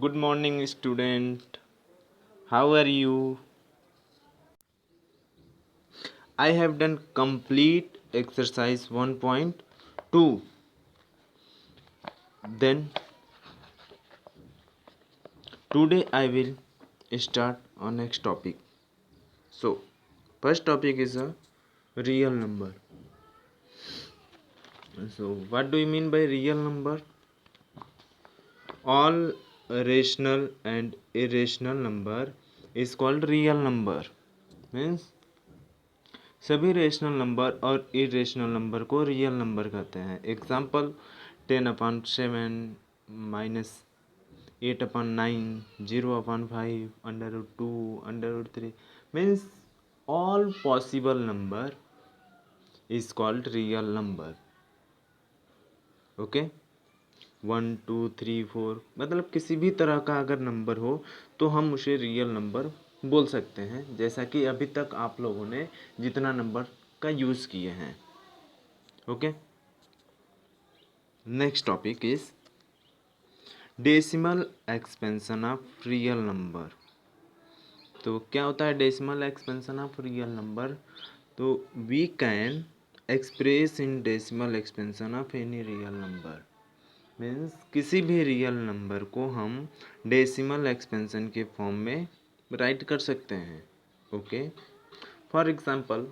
Good morning, student. How are you? I have done complete exercise 1.2. Then today I will start on next topic. So, first topic is a real number. So, what do you mean by real number? All rational and irrational number is called real number. Means सभी rational number और irrational number को real number कहते हैं. Example 10/7 minus 8/9 0/5 √2 √3 means all possible number is called real number. Okay 1 2 3 4 मतलब किसी भी तरह का अगर नंबर हो तो हम उसे रियल नंबर बोल सकते हैं, जैसा कि अभी तक आप लोगों ने जितना नंबर का यूज़ किए हैं. Okay next topic is decimal expansion of real number. तो क्या होता है decimal expansion of real number? तो we can express in decimal expansion of any real number. Means किसी भी रियल नंबर को हम डेसिमल एक्सपेंशन के फॉर्म में राइट कर सकते हैं. Okay for example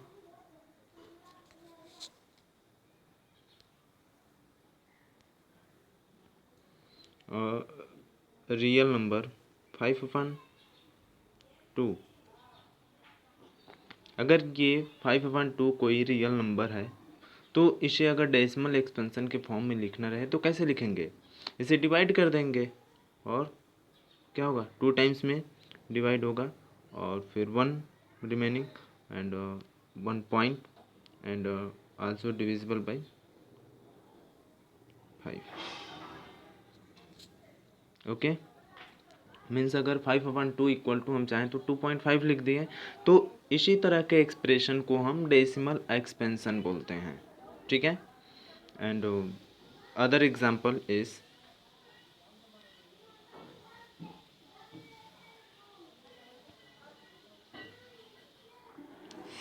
real number 5/2. अगर ये 5/2 कोई रियल नंबर है तो इसे अगर डेसिमल एक्सपेंशन के फॉर्म में लिखना रहे तो कैसे लिखेंगे? इसे डिवाइड कर देंगे और क्या होगा 2 टाइम्स में डिवाइड होगा और फिर 1 remaining and 1 point and also divisible by 5. Okay means अगर 5/2 इक्वल टू हम चाहें तो 2.5 लिख दिए. तो इसी तरह के एक्सप्रेशन को हम डेसिमल एक्सपेंशन बोलते हैं. ठीक है एंड अदर एग्जाम्पल इज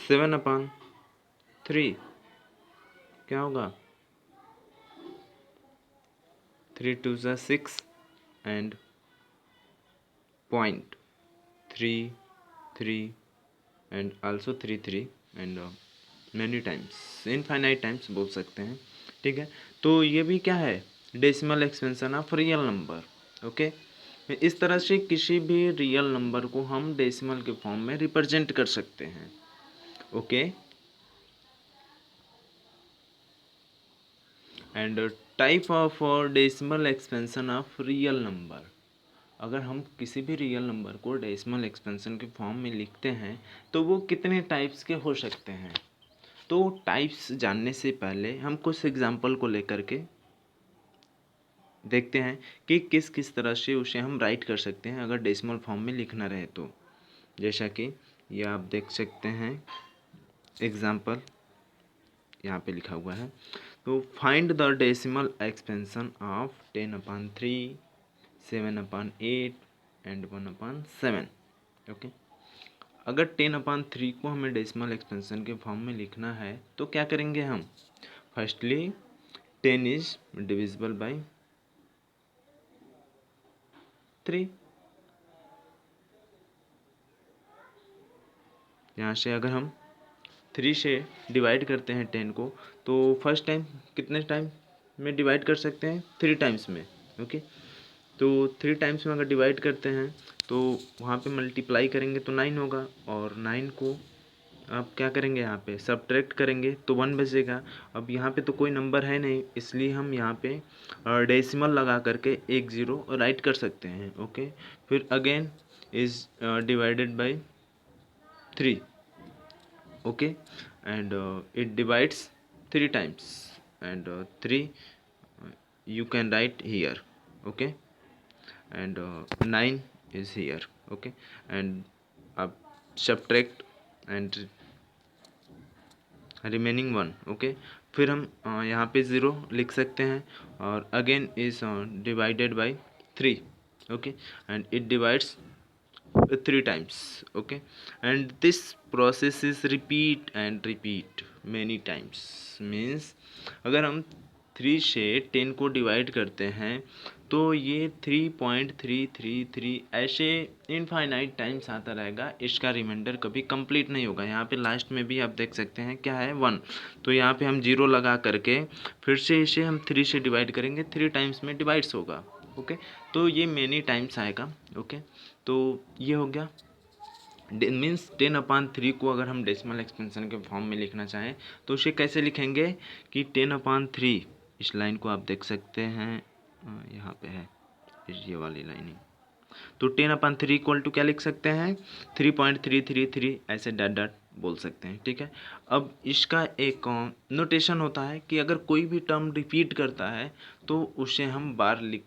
7/3. क्या होगा 3 2 6 and point 3 3 and also 3 3 and many times infinite times बोल सकते हैं. ठीक है तो ये भी क्या है decimal expansion of real number. Okay इस तरह से किसी भी रियल नंबर को हम डेसिमल के फॉर्म में रिप्रेजेंट कर सकते हैं. Okay and type of decimal expansion of real number. अगर हम किसी भी रियल नंबर को डेसिमल एक्सपेंशन के फॉर्म में लिखते हैं तो वो कितने टाइप्स के हो सकते हैं? तो टाइप्स जानने से पहले हम कुछ एग्जांपल को लेकर के देखते हैं कि किस किस तरह से उसे हम राइट कर सकते हैं अगर डेसिमल फॉर्म में लिखना रहे तो. जैसा कि ये आप देख सकते हैं एग्जांपल यहाँ पे लिखा हुआ है. तो find the decimal expansion of 10/3 7/8 and 1/7. Okay अगर 10/3 को हमें डेसिमल एक्सपेंशन के फॉर्म में लिखना है तो क्या करेंगे हम? Firstly 10 is divisible by 3. यहाँ से अगर हम 3 से डिवाइड करते हैं 10 को तो फर्स्ट टाइम कितने टाइम में डिवाइड कर सकते हैं? 3 टाइम्स में. ओके तो 3 टाइम्स में अगर डिवाइड करते हैं तो वहाँ पे मल्टीप्लाई करेंगे तो 9 होगा और 9 को आप क्या करेंगे यहाँ पे सब्ट्रैक्ट करेंगे तो 1 बचेगा. अब यहाँ पे तो कोई नंबर है नहीं इसलिए हम यहाँ पे डेसिमल लगा करके 1 0 राइट कर सकते हैं. ओके फिर again is divided by 3. Okay and it divides 3 times and 3 you can write here. Okay and 9 is here. Okay and subtract and remaining 1. Okay फिर हम यहाँ पे 0 लिख सकते हैं और again is divided by 3. okay, and it divides 3 times, okay, and this process is repeat and repeat many times. means अगर हम 3 से 10 को डिवाइड करते हैं तो ये 3.333 ऐसे इनफाइनाइट टाइम्स आता रहेगा, इसका रिमाइंडर कभी कंप्लीट नहीं होगा। यहाँ पे लास्ट में भी आप देख सकते हैं क्या है 1, तो यहाँ पे हम 0 लगा करके फिर से इसे हम 3 से डिवाइड करेंगे, 3 टाइम्स में डिवाइड्स होगा, ओके, तो ये मेनी टाइम्स आएगा, ओके, तो ये हो गया। मीन्स 10/3 को अगर हम डेसिमल एक्सपेंशन के फॉर्म में लिखना चाहें तो उसे कैसे लिखेंगे कि 10/3, इस लाइन को आप देख सकते हैं, यहाँ पे है ये वाली लाइन, तो 10/3 इक्वल टू क्या लिख सकते हैं 3.333 ऐसे डॉट डॉट बोल सकते हैं, ठीक है। अब इसका एक नोटेशन होता है कि अगर कोई भी टर्म रिपीट करता है तो उसे हम बार लिख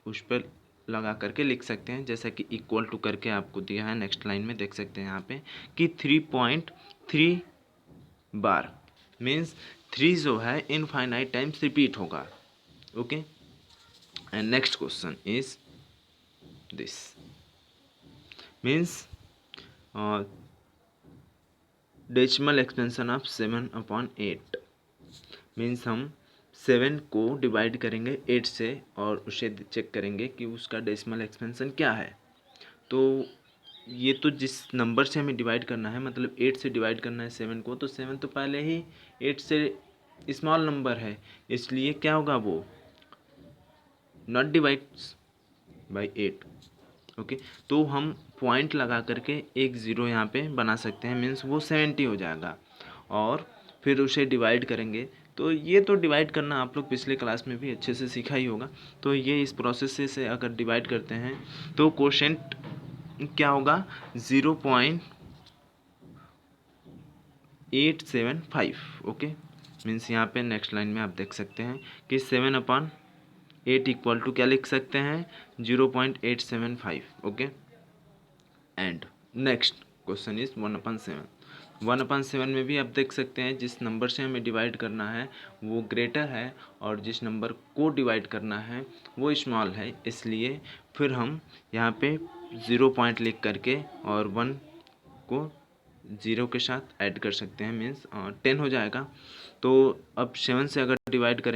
उस पर लगा करके लिख सकते हैं, जैसा कि इक्वल टू करके आपको दिया है नेक्स्ट लाइन में देख सकते हैं यहाँ पे कि 3.3 बार मीन्स 3 जो है इनफाइनाइट टाइम्स रिपीट होगा, okay. And next question is this means decimal expansion of 7/8 means हम 7 को डिवाइड करेंगे 8 से और उसे चेक करेंगे कि उसका डेसिमल एक्सपेंशन क्या है। तो ये तो जिस नंबर से हमें डिवाइड करना है, मतलब 8 से डिवाइड करना है 7 को, तो 7 तो पहले ही 8 से स्मॉल नंबर है, इसलिए क्या होगा वो नॉट डिवाइड्स बाई 8, ओके। तो हम पॉइंट लगा करके एक ज़ीरो यहाँ पे बना सकते हैं, मीन्स वो 70 हो जाएगा, और फिर उसे डिवाइड करेंगे। तो ये तो डिवाइड करना आप लोग पिछले क्लास में भी अच्छे से सीखा ही होगा। तो ये इस प्रोसेस से अगर डिवाइड करते हैं तो कोशेंट क्या होगा 0.875, ओके। मीन्स यहाँ पे नेक्स्ट लाइन में आप देख सकते हैं कि 7/8 इक्वल टू क्या लिख सकते हैं 0.875, okay. And next question is 1/7। 1/7 में भी आप देख सकते हैं जिस नंबर से हमें डिवाइड करना है वो ग्रेटर है और जिस नंबर को डिवाइड करना है वो स्मॉल है, इसलिए फिर हम यहाँ पे 0 पॉइंट लिख करके और 1 को 0 के साथ ऐड कर सकते हैं, मीन्स 10 हो जाएगा। तो अब 7 से अगर डिवाइड करें